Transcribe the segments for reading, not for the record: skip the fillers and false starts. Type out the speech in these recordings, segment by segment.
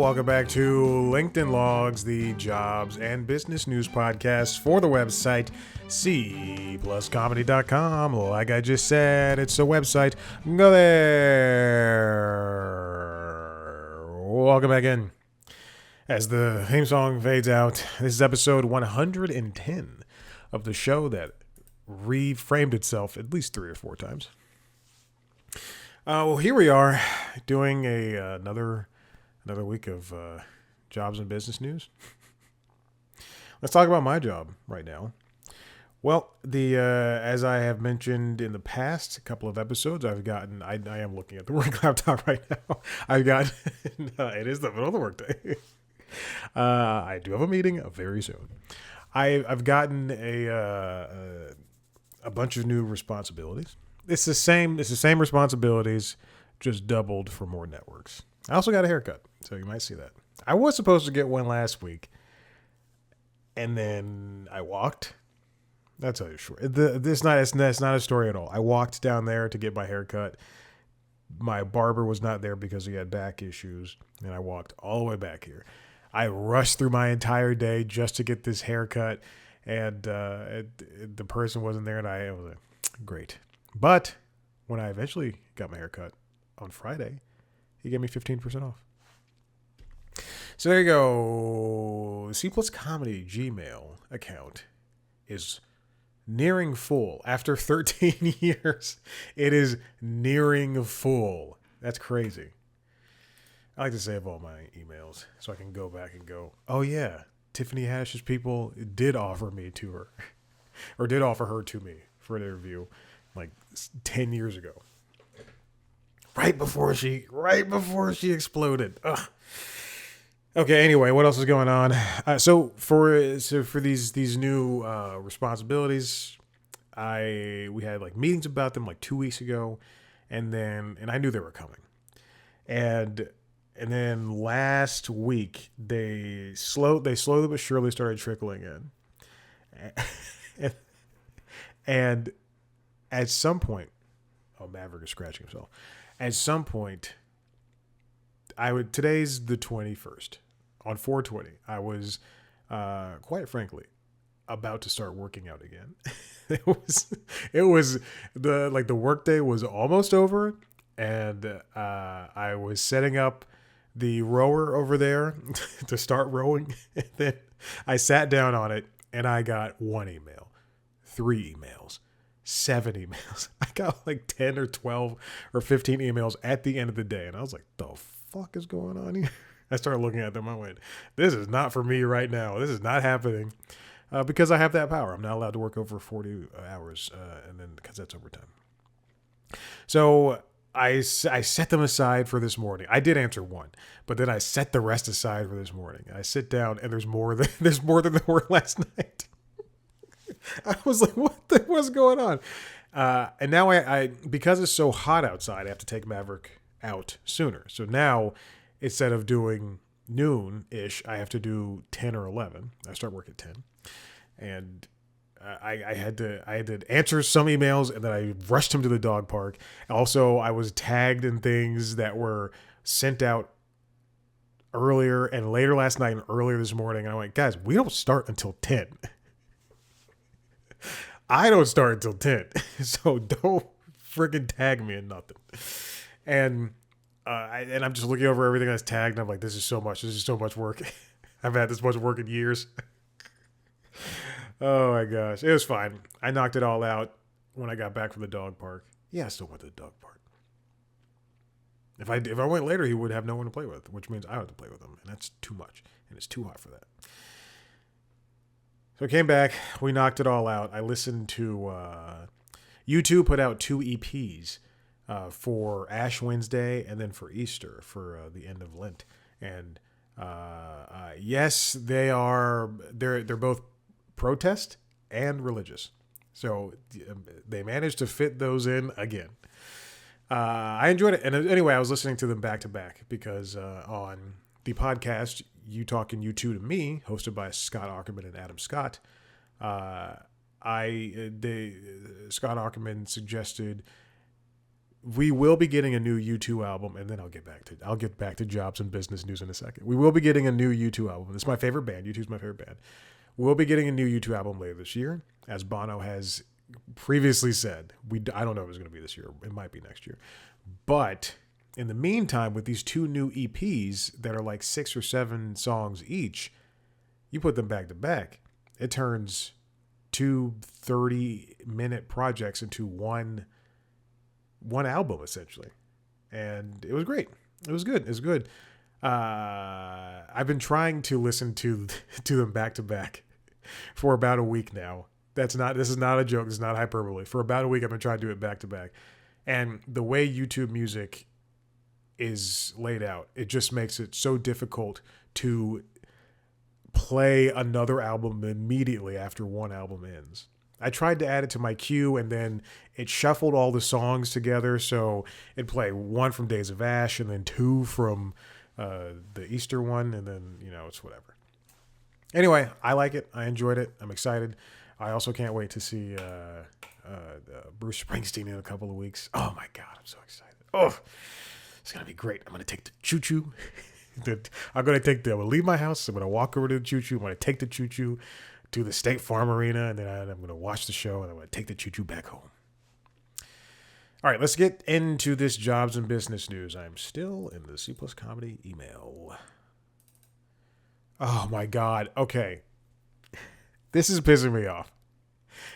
welcome back to LinkedIn Logs, the jobs and business news podcast for the website cpluscomedy.com. Like I just said, it's a website. Go there. Welcome back in. As the theme song fades out, this is episode 110 of the show that reframed itself at least 3 or 4 times. Well, here we are doing another week of jobs and business news. Let's talk about my job right now. Well, as I have mentioned in the past couple of episodes, I am looking at the work laptop right now. It is the middle of the workday. I do have a meeting very soon. I've gotten a bunch of new responsibilities. It's the same responsibilities, just doubled for more networks. I also got a haircut, so you might see that. I was supposed to get one last week, and then I walked. That's how you're short. It's not a story at all. I walked down there to get my haircut. My barber was not there because he had back issues, and I walked all the way back here. I rushed through my entire day just to get this haircut, and the person wasn't there, and I was like, great. But when I eventually got my haircut on Friday, he gave me 15% off. So there you go. C Plus Comedy Gmail account is nearing full. After 13 years, it is nearing full. That's crazy. I like to save all my emails so I can go back and go, oh yeah, Tiffany Haddish's people did offer me to her, or did offer her to me for an interview like 10 years ago. Right before she exploded. Ugh. Okay, anyway, what else is going on? So for these new responsibilities, we had like meetings about them like 2 weeks ago, and I knew they were coming. And then last week they slowly but surely started trickling in. And at some point, Maverick is scratching himself. At some point, today's the 21st. On 4/20, I was, quite frankly, about to start working out again. It was the workday was almost over, and I was setting up the rower over there to start rowing. And then I sat down on it, and I got 1 email, 3 emails, 7 emails. I got like 10 or 12 or 15 emails at the end of the day. And I was like, the fuck is going on here? I started looking at them. I went, this is not for me right now. This is not happening because I have that power. I'm not allowed to work over 40 hours and then because that's overtime. So I set them aside for this morning. I did answer 1, but then I set the rest aside for this morning. I sit down and there's more than there were last night. I was like, what's going on? And now I because it's so hot outside, I have to take Maverick out sooner. So now instead of doing noon-ish, I have to do 10 or 11. I start work at 10. And I had to answer some emails, and then I rushed him to the dog park. Also, I was tagged in things that were sent out earlier and later last night and earlier this morning. And I'm like, guys, we don't start until 10. I don't start until 10. So don't freaking tag me in nothing. And I'm just looking over everything that's tagged, and I'm like, this is so much work. I've had this much work in years. Oh my gosh. It was fine. I knocked it all out when I got back from the dog park. Yeah, I still went to the dog park. If I went later, he would have no one to play with, which means I have to play with him, and that's too much, and it's too hot for that. So I came back. We knocked it all out. I listened to U2 put out 2 EPs for Ash Wednesday and then for Easter for the end of Lent. And yes, they're both protest and religious. So they managed to fit those in again. I enjoyed it. And anyway, I was listening to them back to back because on the podcast, You Talking U2 to Me, hosted by Scott Aukerman and Adam Scott, Scott Aukerman suggested we will be getting a new U2 album, and then I'll get back to jobs and business news in a second. We will be getting a new U2 album. This is my favorite band. U2 is my favorite band. We'll be getting a new U2 album later this year, as Bono has previously said. I don't know if it's going to be this year. It might be next year. But in the meantime, with these 2 new EPs that are like 6 or 7 songs each, you put them back to back, it turns 2 30-minute projects into one album, essentially. And it was great. It was good. It was good. I've been trying to listen to them back to back for about a week now. This is not a joke. This is not hyperbole. For about a week, I've been trying to do it back to back. And the way YouTube music is laid out, it just makes it so difficult to play another album immediately after one album ends. I tried to add it to my queue, and then it shuffled all the songs together, so it'd play 1 from Days of Ash, and then 2 from the Easter one, and then, it's whatever. Anyway, I like it. I enjoyed it. I'm excited. I also can't wait to see Bruce Springsteen in a couple of weeks. Oh, my God. I'm so excited. Oh, it's going to be great. I'm going to take the choo-choo. I'm going to leave my house. I'm going to walk over to the choo-choo. I'm going to take the choo-choo to the State Farm Arena, and then I'm going to watch the show, and I'm going to take the choo-choo back home. All right, let's get into this jobs and business news. I'm still in the C Plus Comedy email. Oh, my God. Okay. This is pissing me off.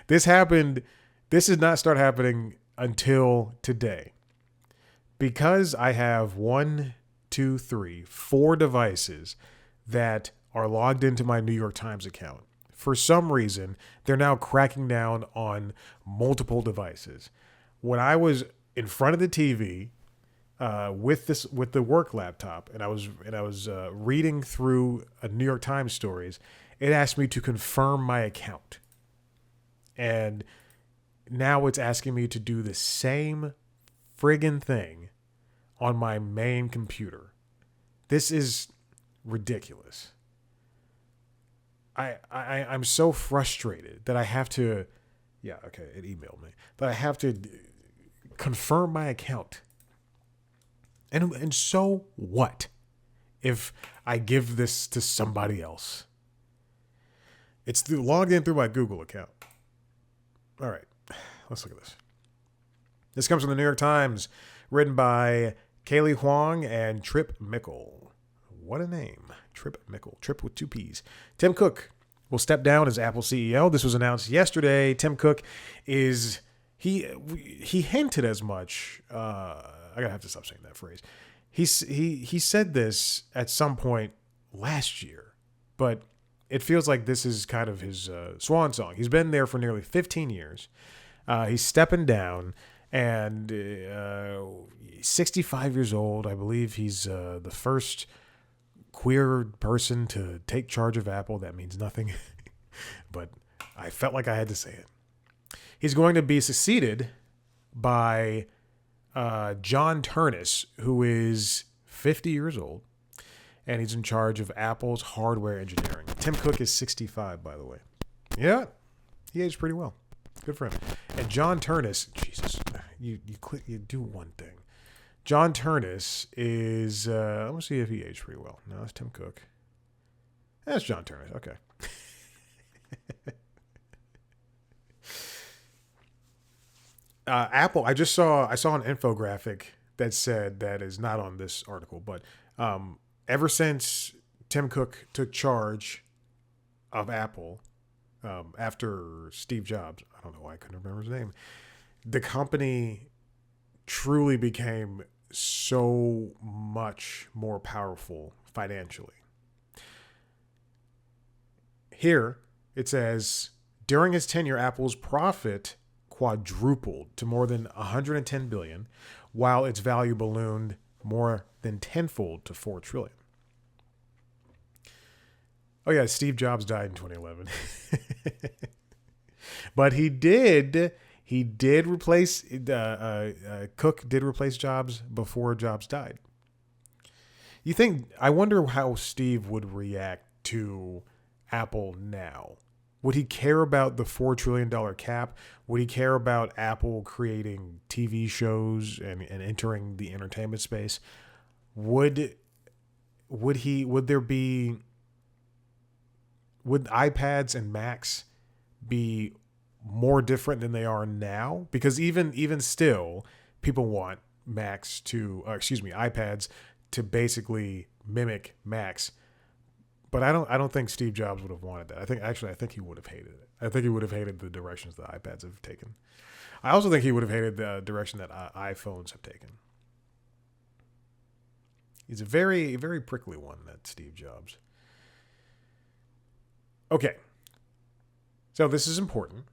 This did not start happening until today. Because I have 4 devices that are logged into my New York Times account. For some reason, they're now cracking down on multiple devices. When I was in front of the TV with the work laptop, and I was reading through New York Times stories, it asked me to confirm my account, and now it's asking me to do the same friggin' thing on my main computer. This is ridiculous. I'm so frustrated that I have to, it emailed me, that I have to confirm my account. And so what if I give this to somebody else? It's logged in through my Google account. All right, let's look at this. This comes from the New York Times, written by Kaylee Huang and Trip Mickle. What a name. Trip Mickle. Trip with 2 P's. Tim Cook will step down as Apple CEO. This was announced yesterday. Tim Cook is... He hinted as much. I gotta have to stop saying that phrase. He said this at some point last year, but it feels like this is kind of his swan song. He's been there for nearly 15 years. He's stepping down, and 65 years old. I believe he's the first queer person to take charge of Apple. That means nothing, but I felt like I had to say it. He's going to be succeeded by John Turnus, who is 50 years old, and he's in charge of Apple's hardware engineering. Tim Cook is 65, by the way. Yeah, he aged pretty well. Good for him. And John Turnus, Jesus, you do one thing. John Turnus is, let me see if he aged pretty well. No, that's Tim Cook. That's John Turnus. Okay. Apple, I saw an infographic that said, that is not on this article, but ever since Tim Cook took charge of Apple, after Steve Jobs, I don't know why I couldn't remember his name, the company truly became so much more powerful financially. Here it says, during his tenure, Apple's profit quadrupled to more than $110 billion, while its value ballooned more than tenfold to $4 trillion. Oh yeah, Steve Jobs died in 2011. But he did replace, Cook did replace Jobs before Jobs died. I wonder how Steve would react to Apple now. Would he care about the $4 trillion cap? Would he care about Apple creating TV shows and entering the entertainment space? Would iPads and Macs be more different than they are now? Because even still, people want iPads to basically mimic Macs. But I don't think Steve Jobs would have wanted that. I think he would have hated it. I think he would have hated the directions that iPads have taken. I also think he would have hated the direction that iPhones have taken. He's a very, very prickly one, that Steve Jobs. Okay. So this is important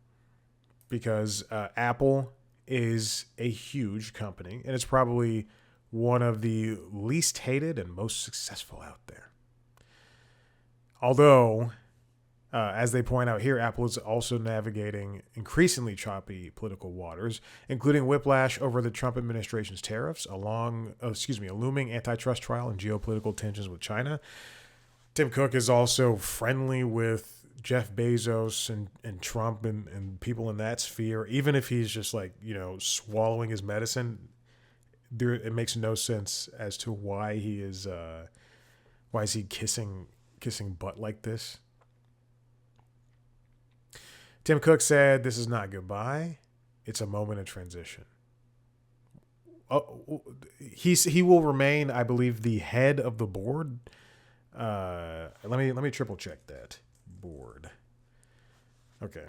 because Apple is a huge company, and it's probably one of the least hated and most successful out there. Although, as they point out here, Apple is also navigating increasingly choppy political waters, including whiplash over the Trump administration's tariffs, a looming antitrust trial and geopolitical tensions with China. Tim Cook is also friendly with Jeff Bezos and Trump and people in that sphere, even if he's just swallowing his medicine. It makes no sense as to why he is kissing butt like this. Tim Cook said, "This is not goodbye. It's a moment of transition." He will remain, I believe, the head of the board. Let me triple check that board. Okay,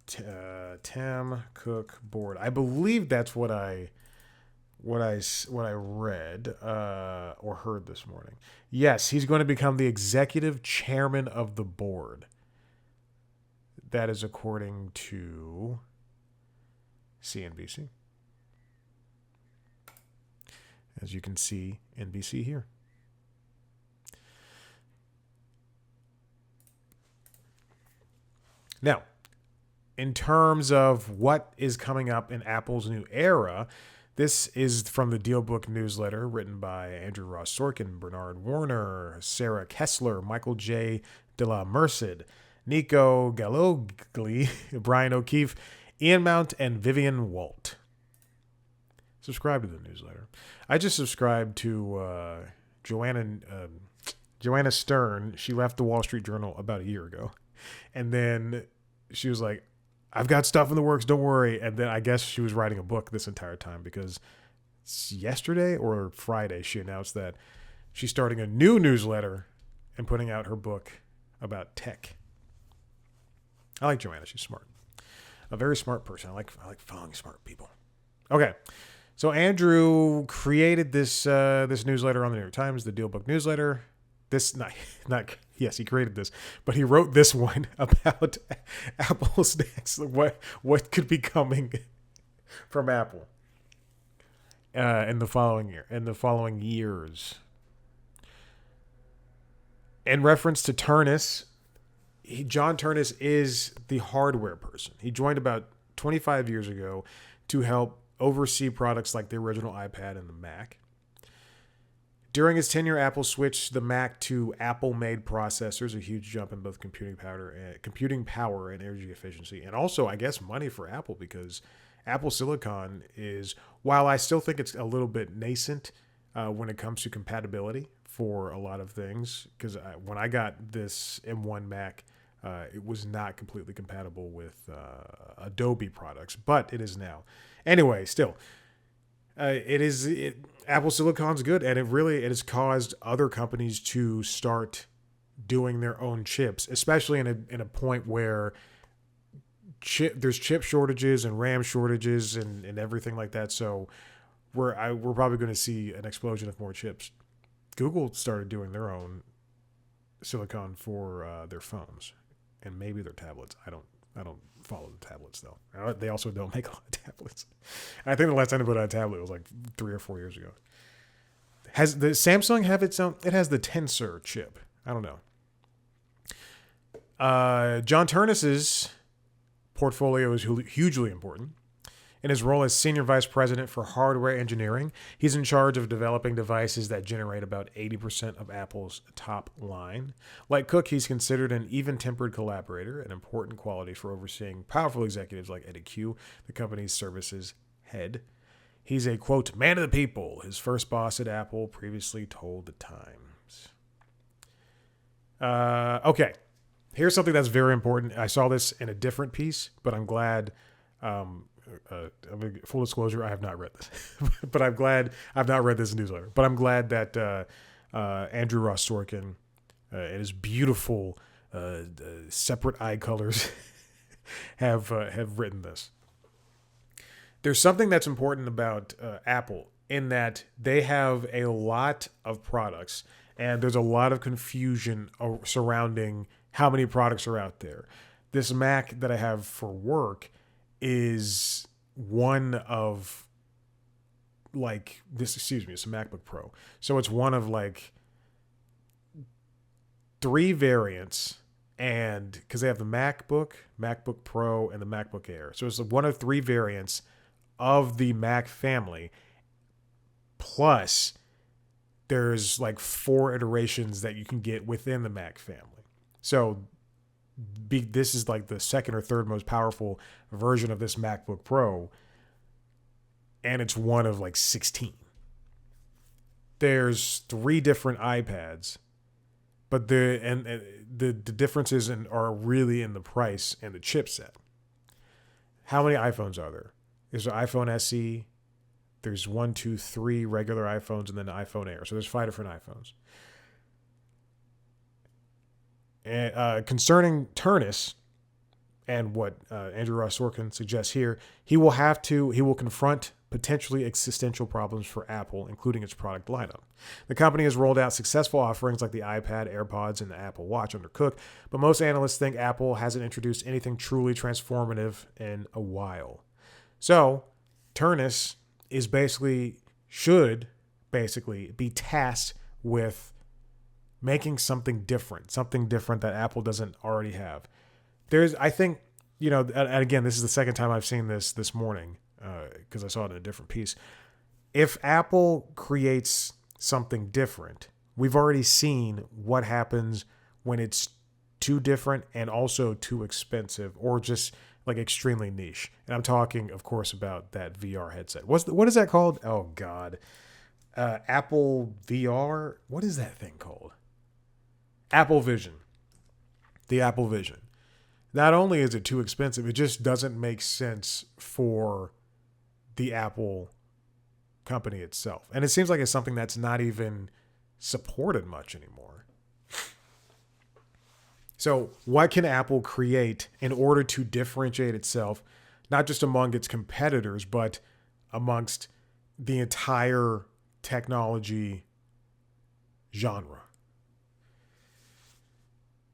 Tim Cook board. I believe that's what I read or heard this morning. Yes, he's going to become the executive chairman of the board. That is according to CNBC. As you can see, NBC here. Now, in terms of what is coming up in Apple's new era, this is from the Dealbook newsletter written by Andrew Ross Sorkin, Bernard Warner, Sarah Kessler, Michael J. de la Merced, Nico Gallogly, Brian O'Keefe, Ian Mount, and Vivian Walt. Subscribe to the newsletter. I just subscribed to Joanna Stern. She left the Wall Street Journal about a year ago. And then she was like, "I've got stuff in the works, don't worry." And then I guess she was writing a book this entire time, because yesterday or Friday she announced that she's starting a new newsletter and putting out her book about tech. I like Joanna. She's smart. A very smart person. I like following smart people. Okay. So Andrew created this newsletter on the New York Times, the Dealbook newsletter. Yes, he created this, but he wrote this one about Apple's next, what could be coming from Apple in the following years. In reference to Ternus, John Ternus is the hardware person. He joined about 25 years ago to help oversee products like the original iPad and the Mac. During his tenure, Apple switched the Mac to Apple-made processors, a huge jump in both computing power and energy efficiency, and also, I guess, money for Apple, because Apple Silicon is, while I still think it's a little bit nascent when it comes to compatibility for a lot of things, because when I got this M1 Mac, it was not completely compatible with Adobe products, but it is now. Anyway, still, Apple Silicon's good, and it has caused other companies to start doing their own chips, especially in a point where there's chip shortages and RAM shortages and everything like that. So we're probably going to see an explosion of more chips. Google started doing their own silicon for their phones and maybe their tablets. I don't follow the tablets though. They also don't make a lot of tablets. I think the last time I put out a tablet was like 3 or 4 years ago. Has the Samsung have its own? It has the Tensor chip. I don't know. John Ternus's portfolio is hugely important. In his role as Senior Vice President for Hardware Engineering, he's in charge of developing devices that generate about 80% of Apple's top line. Like Cook, he's considered an even-tempered collaborator, an important quality for overseeing powerful executives like Eddie Q, the company's services head. He's a, quote, man of the people, his first boss at Apple previously told the Times. Okay, here's something that's very important. I saw this in a different piece, but I'm glad. Full disclosure, I have not read this, but I'm glad I've not read this newsletter. But I'm glad that Andrew Ross Sorkin and his beautiful separate eye colors have written this. There's something that's important about Apple in that they have a lot of products, and there's a lot of confusion surrounding how many products are out there. This Mac that I have for work is one of like this. Excuse me, it's a MacBook Pro, so it's one of like 3 variants, and because they have the MacBook Pro, and the MacBook Air, so it's one of 3 variants of the Mac family, plus there's like 4 iterations that you can get within the Mac family. So this is like the second or third most powerful version of this MacBook Pro, and it's one of like 16. There's 3 different iPads, but the differences are really in the price and the chipset. How many iPhones are there? There's an iPhone SE. There's 1, 2, 3 regular iPhones, and then an iPhone Air. So there's 5 different iPhones. And concerning Turnus and what Andrew Ross Sorkin suggests here, he will confront potentially existential problems for Apple, including its product lineup. The company has rolled out successful offerings like the iPad, AirPods, and the Apple Watch under Cook, but most analysts think Apple hasn't introduced anything truly transformative in a while. So, Turnus should be tasked with making something different that Apple doesn't already have. I think, and again, this is the second time I've seen this morning, because I saw it in a different piece. If Apple creates something different, we've already seen what happens when it's too different and also too expensive, or just like extremely niche. And I'm talking, of course, about that VR headset. What is that called? Oh God, Apple VR. What is that thing called? Apple Vision. The Apple Vision. Not only is it too expensive, it just doesn't make sense for the Apple company itself. And it seems like it's something that's not even supported much anymore. So what can Apple create in order to differentiate itself, not just among its competitors, but amongst the entire technology genre?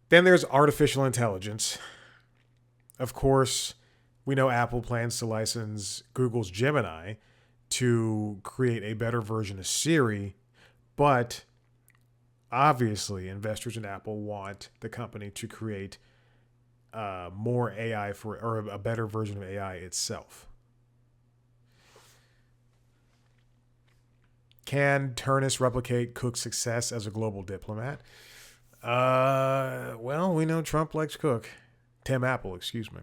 Then there's artificial intelligence. Of course, we know Apple plans to license Google's Gemini to create a better version of Siri, but obviously investors in Apple want the company to create more AI or a better version of AI itself. Can Turnus replicate Cook's success as a global diplomat? Well, we know Trump likes Cook. Tim Apple, excuse me.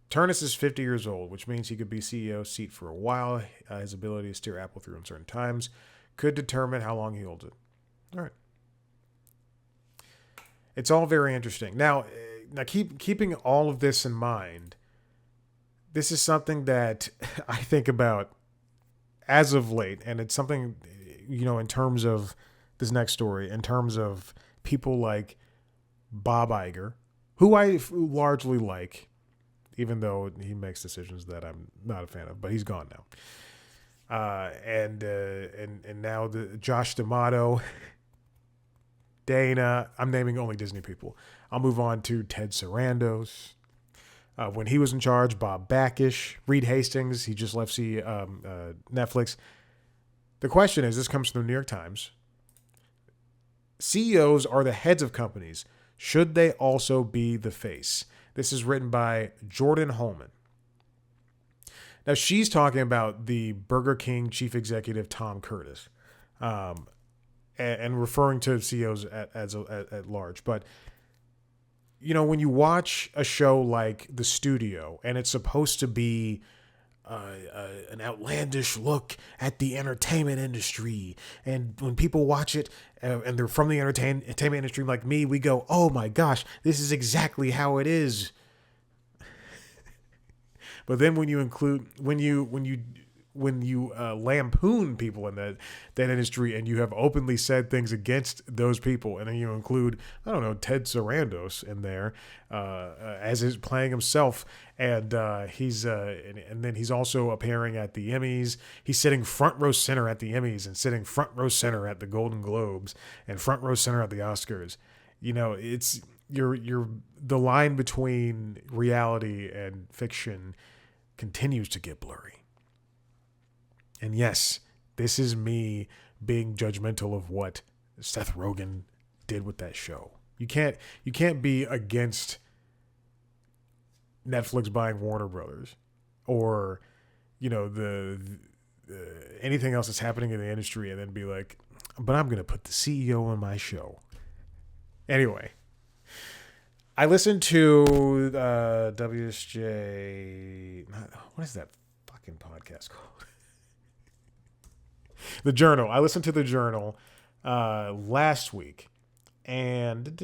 Turnus is 50 years old, which means he could be CEO seat for a while. His ability to steer Apple through uncertain times could determine how long he holds it. All right. It's all very interesting. Now keeping all of this in mind, this is something that I think about as of late, and it's something, in terms of this next story, in terms of people like Bob Iger, who I largely like, even though he makes decisions that I'm not a fan of, but he's gone now. And now the Josh D'Amato, Dana. I'm naming only Disney people. I'll move on to Ted Sarandos. When he was in charge, Bob Bakish, Reed Hastings. He just left Netflix. The question is, this comes from the New York Times. CEOs are the heads of companies. Should they also be the face? This is written by Jordan Holman. Now she's talking about the Burger King chief executive Tom Curtis, and referring to CEOs at large. But when you watch a show like The Studio, and it's supposed to be an outlandish look at the entertainment industry, and when people watch it and they're from the entertainment industry like me, we go, "Oh my gosh, this is exactly how it is." But then when you lampoon people in that industry, and you have openly said things against those people, and then you include, I don't know, Ted Sarandos in there as is playing himself, and and then he's also appearing at the Emmys. He's sitting front row center at the Emmys, and sitting front row center at the Golden Globes, and front row center at the Oscars. It's the line between reality and fiction continues to get blurry. And yes, this is me being judgmental of what Seth Rogen did with that show. You can't be against Netflix buying Warner Brothers, or the anything else that's happening in the industry, and then be like, but I'm going to put the CEO on my show. Anyway, I listened to WSJ. What is that fucking podcast called? The Journal. I listened to The Journal last week, and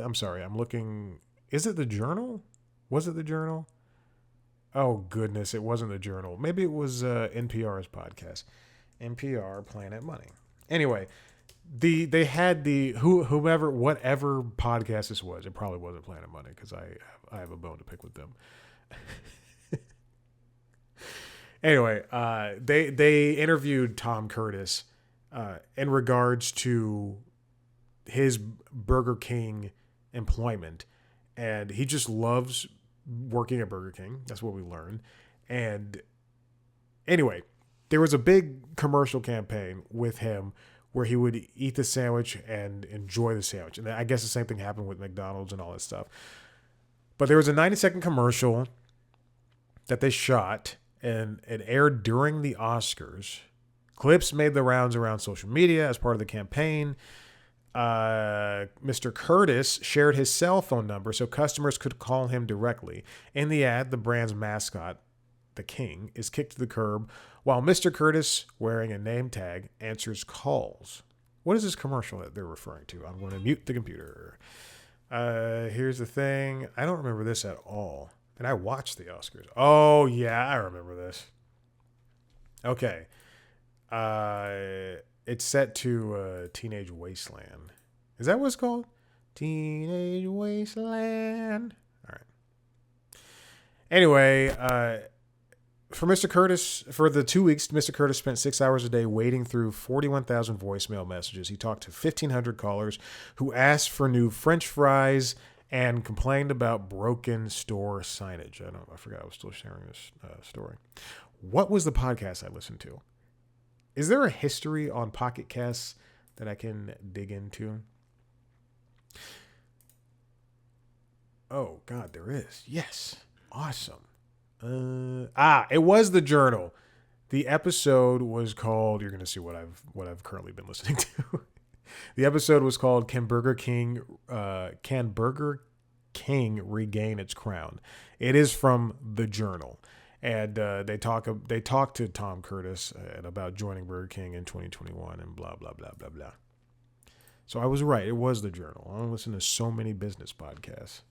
I'm sorry, I'm looking. Is it The Journal? Was it The Journal? Oh goodness, it wasn't The Journal. Maybe it was NPR's podcast, NPR Planet Money. Anyway, they had whatever podcast this was. It probably wasn't Planet Money, because I have a bone to pick with them. Anyway, they interviewed Tom Curtis in regards to his Burger King employment, and he just loves working at Burger King. That's what we learned. And anyway, there was a big commercial campaign with him where he would eat the sandwich and enjoy the sandwich. And I guess the same thing happened with McDonald's and all that stuff. But there was a 90-second commercial that they shot, and it aired during the Oscars. Clips made the rounds around social media as part of the campaign. Mr. Curtis shared his cell phone number so customers could call him directly. In the ad, the brand's mascot, the King, is kicked to the curb, while Mr. Curtis, wearing a name tag, answers calls. What is this commercial that they're referring to? I'm going to mute the computer. Here's the thing. I don't remember this at all. And I watched the Oscars. Oh, yeah, I remember this. Okay. It's set to Teenage Wasteland. Is that what it's called? Teenage Wasteland. All right. Anyway, for Mr. Curtis, for the 2 weeks, Mr. Curtis spent 6 hours a day wading through 41,000 voicemail messages. He talked to 1,500 callers who asked for new French fries and complained about broken store signage. I forgot I was still sharing this story. What was the podcast I listened to? Is there a history on Pocket Casts that I can dig into? Oh, God, there is. Yes. Awesome. It was The Journal. The episode was called, you're going to see what I've currently been listening to. The episode was called Can Burger King Regain Its Crown? It is from The Journal. And they talk to Tom Curtis about joining Burger King in 2021 and blah, blah, blah, blah, blah. So I was right. It was The Journal. I don't listen to so many business podcasts.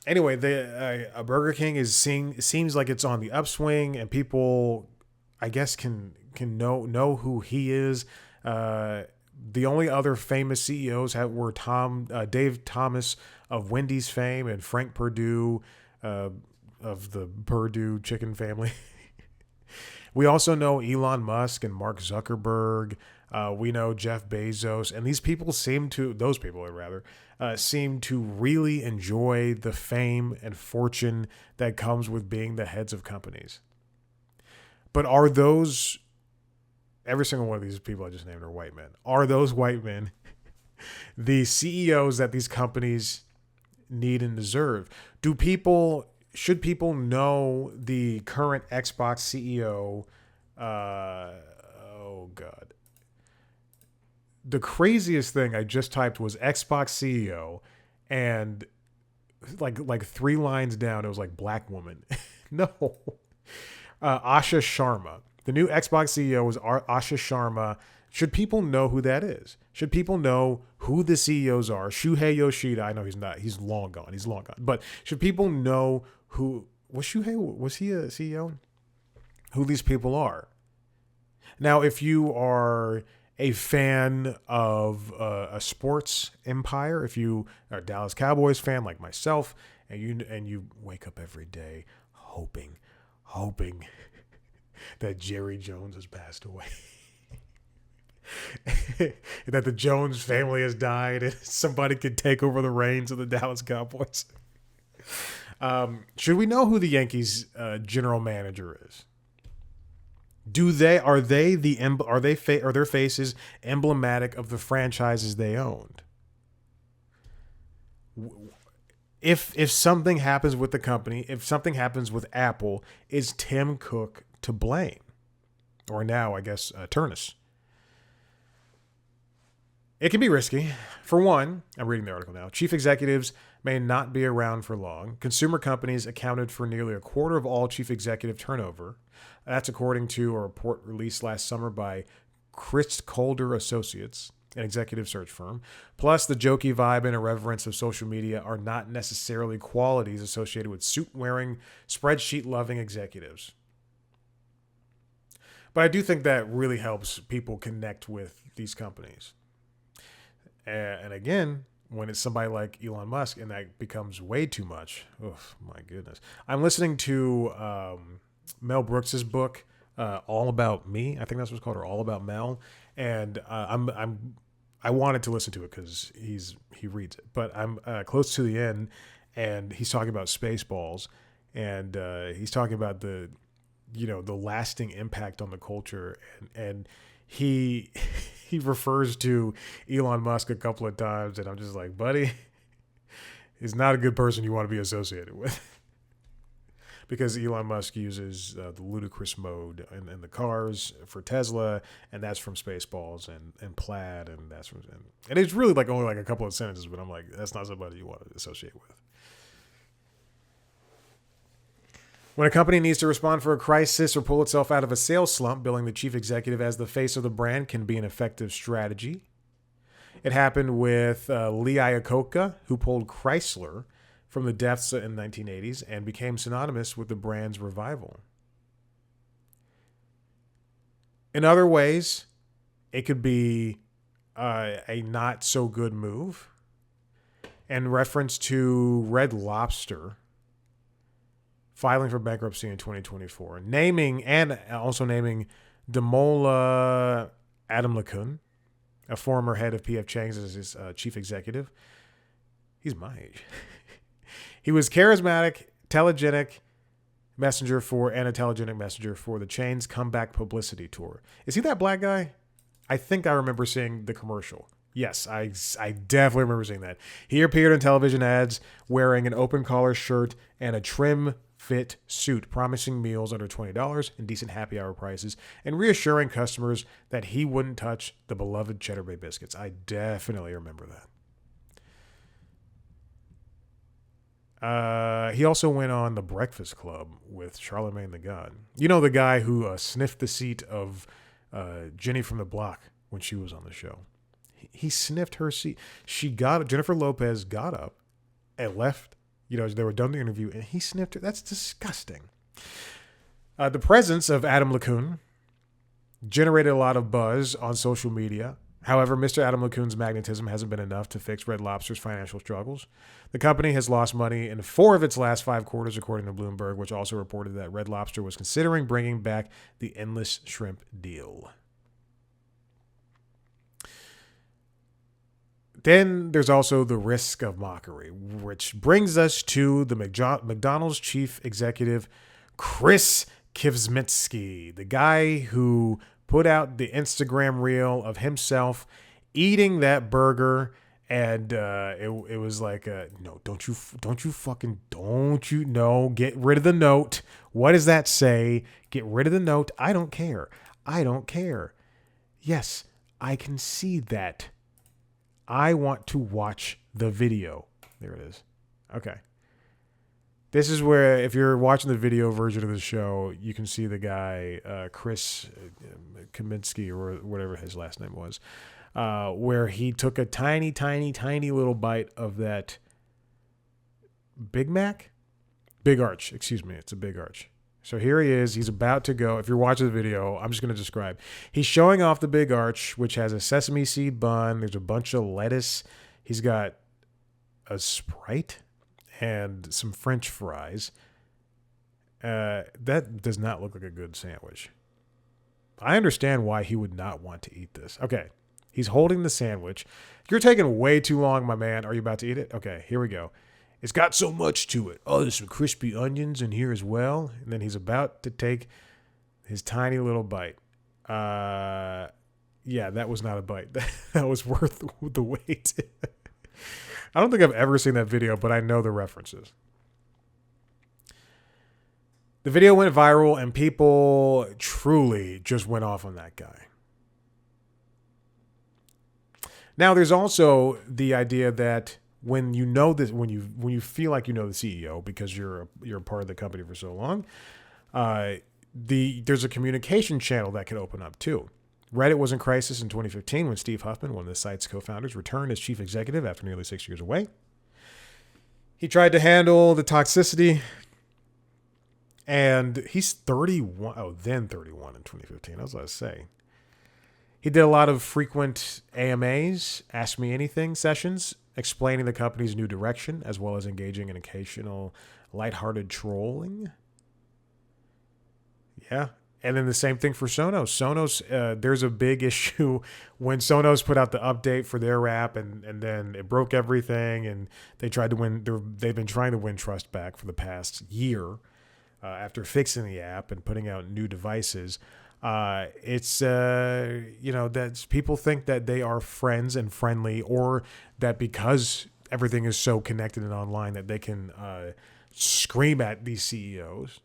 Anyway, Burger King seems like it's on the upswing, and people, I guess, can know who he is. The only other famous CEOs were Dave Thomas of Wendy's fame, and Frank Perdue of the Perdue chicken family. We also know Elon Musk and Mark Zuckerberg. We know Jeff Bezos, and those people seem to really enjoy the fame and fortune that comes with being the heads of companies. But are those, every single one of these people I just named are white men, are those white men the CEOs that these companies need and deserve? Do people should people know the current Xbox CEO? Oh God. The craziest thing I just typed was Xbox CEO, and like 3 lines down, it was like black woman. No, Asha Sharma. The new Xbox CEO is Asha Sharma. Should people know who that is? Should people know who the CEOs are? Shuhei Yoshida. I know he's not. He's long gone. He's long gone. But should people know who was Shuhei? Was he a CEO? Who these people are? Now, if you are a fan of a sports empire, if you are a Dallas Cowboys fan like myself, and you wake up every day hoping that Jerry Jones has passed away, that the Jones family has died, and somebody could take over the reins of the Dallas Cowboys. Should we know who the Yankees general manager is? Are their faces emblematic of the franchises they owned? If something happens with the company, if something happens with Apple, is Tim Cook to blame? Or now, I guess, Turnus. It can be risky. For one, I'm reading the article now, chief executives may not be around for long. Consumer companies accounted for nearly a quarter of all chief executive turnover. That's according to a report released last summer by Chris Calder Associates, an executive search firm. Plus, the jokey vibe and irreverence of social media are not necessarily qualities associated with suit-wearing, spreadsheet-loving executives. But I do think that really helps people connect with these companies. And again, when it's somebody like Elon Musk and that becomes way too much, oh my goodness. I'm listening to Mel Brooks's book, All About Me. I think that's what it's called, or All About Mel. And I wanted to listen to it because he reads it, but I'm close to the end, and he's talking about Spaceballs, and he's talking about the lasting impact on the culture, and he refers to Elon Musk a couple of times, and I'm just like, buddy, he's not a good person you want to be associated with. Because Elon Musk uses the ludicrous mode in the cars for Tesla, and that's from Spaceballs, and Plaid, and that's from, and it's really like only like a couple of sentences, but I'm like, that's not somebody you want to associate with. When a company needs to respond for a crisis or pull itself out of a sales slump, billing the chief executive as the face of the brand can be an effective strategy. It happened with Lee Iacocca, who pulled Chrysler from the depths in the 1980s and became synonymous with the brand's revival. In other ways, it could be a not so good move. In reference to Red Lobster filing for bankruptcy in 2024, naming Damola Adamlakun, a former head of P.F. Chang's, as his chief executive. He's my age. He was charismatic, telegenic messenger for the chain's comeback publicity tour. Is he that black guy? I think I remember seeing the commercial. Yes, I definitely remember seeing that. He appeared in television ads wearing an open collar shirt and a trim fit suit, promising meals under $20 and decent happy hour prices, and reassuring customers that he wouldn't touch the beloved Cheddar Bay biscuits. I definitely remember that. He also went on The Breakfast Club with Charlamagne tha God. You know, the guy who sniffed the seat of Jenny from the Block when she was on the show. He sniffed her seat. Jennifer Lopez got up and left. They were done the interview, and he sniffed her. That's disgusting. The presence of Adamlakun generated a lot of buzz on social media. However, Mr. Adamlakun's magnetism hasn't been enough to fix Red Lobster's financial struggles. The company has lost money in 4 of its last 5 quarters, according to Bloomberg, which also reported that Red Lobster was considering bringing back the endless shrimp deal. Then there's also the risk of mockery, which brings us to the McDonald's chief executive, Chris Kivsmitsky, the guy who put out the Instagram reel of himself eating that burger And it was like, no, don't you no, get rid of the note. What does that say? Get rid of the note. I don't care. I don't care. Yes, I can see that. I want to watch the video. There it is. Okay. This is where, if you're watching the video version of the show, you can see the guy, Chris Kaminsky, or whatever his last name was, where he took a tiny, tiny, tiny little bite of that Big Mac? Big Arch. Excuse me. It's a Big Arch. So here he is. He's about to go. If you're watching the video, I'm just going to describe. He's showing off the Big Arch, which has a sesame seed bun. There's a bunch of lettuce. He's got a Sprite and some French fries. That does not look like a good sandwich. I understand why he would not want to eat this. Okay. He's holding the sandwich. You're taking way too long, my man. Are you about to eat it? Okay, here we go. It's got so much to it. Oh, there's some crispy onions in here as well. And then he's about to take his tiny little bite. Yeah, that was not a bite. That was worth the wait. I don't think I've ever seen that video, but I know the references. The video went viral, and people truly just went off on that guy. Now, there's also the idea that when you know this, when you feel like you know the CEO because you're a part of the company for so long, there's a communication channel that can open up too. Reddit was in crisis in 2015 when Steve Huffman, one of the site's co-founders, returned as chief executive after nearly 6 years away. He tried to handle the toxicity, and he's 31. Oh, then 31 in 2015. I was about to say. He did a lot of frequent AMAs, Ask Me Anything sessions, explaining the company's new direction, as well as engaging in occasional lighthearted trolling. Yeah. And then the same thing for Sonos. Sonos, there's a big issue when Sonos put out the update for their app, and then it broke everything, and they tried to win. They've been trying to win trust back for the past year after fixing the app and putting out new devices. It's that people think that they are friends and friendly, or that because everything is so connected and online that they can scream at these CEOs.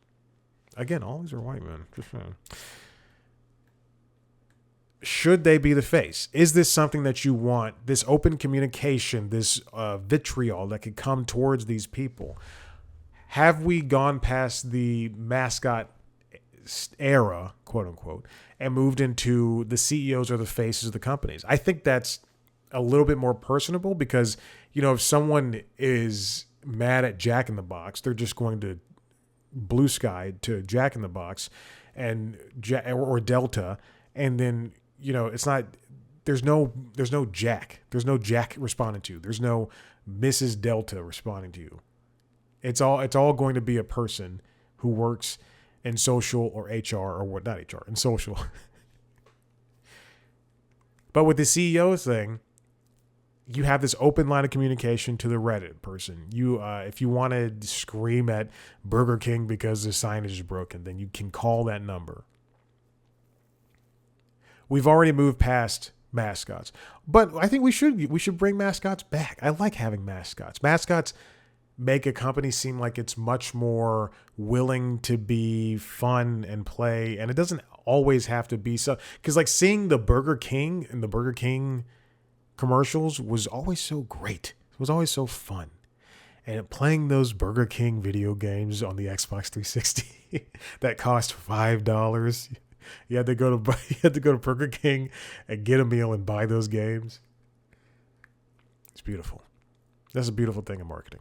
Again, all these are white men. Just saying. Should they be the face? Is this something that you want? This open communication, this vitriol that could come towards these people? Have we gone past the mascot era, quote unquote, and moved into the CEOs or the faces of the companies? I think that's a little bit more personable because, if someone is mad at Jack in the Box, they're just going to blue sky to Jack in the Box or Delta. And then, it's not, there's no Jack. There's no Jack responding to you. There's no Mrs. Delta responding to you. It's all going to be a person who works in social or HR or what, not HR, in social. But with the CEO thing, you have this open line of communication to the Reddit person. If you want to scream at Burger King because the signage is broken, then you can call that number. We've already moved past mascots, but I think we should bring mascots back. I like having mascots. Mascots make a company seem like it's much more willing to be fun and play, and it doesn't always have to be so. Because like seeing the Burger King and the Burger King commercials was always so great. It was always so fun. And playing those Burger King video games on the Xbox 360 that cost $5. You had to go to Burger King and get a meal and buy those games. It's beautiful. That's a beautiful thing in marketing.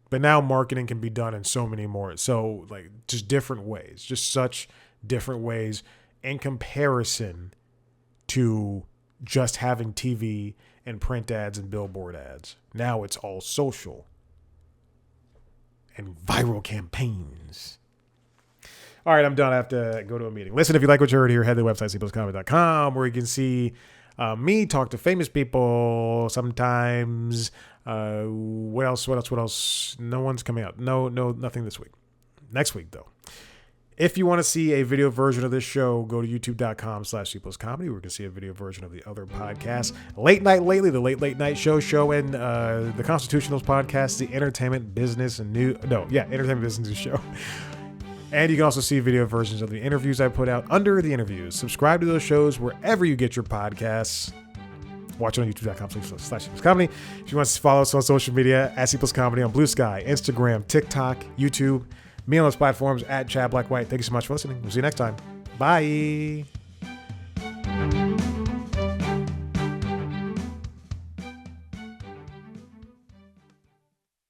But now marketing can be done in so many more, so like just different ways, just such different ways in comparison to just having TV and print ads and billboard ads. Now it's all social and viral campaigns. All right, I'm done. I have to go to a meeting. Listen, if you like what you heard here, head to the website, cpluscomedy.com, where you can see me talk to famous people sometimes. What else? No one's coming out. No, nothing this week. Next week, though. If you want to see a video version of this show, go to youtube.com/C+Comedy, where you can see a video version of the other podcasts. Late Night Lately, the Late Night Show, and the Constitutionals podcast, the Entertainment Business News Show. And you can also see video versions of the interviews I put out under the interviews. Subscribe to those shows wherever you get your podcasts. Watch it on youtube.com/C+Comedy. If you want to follow us on social media, at C+Comedy on Blue Sky, Instagram, TikTok, YouTube, me on those platforms at Chad Black White. Thank you so much for listening. We'll see you next time. Bye.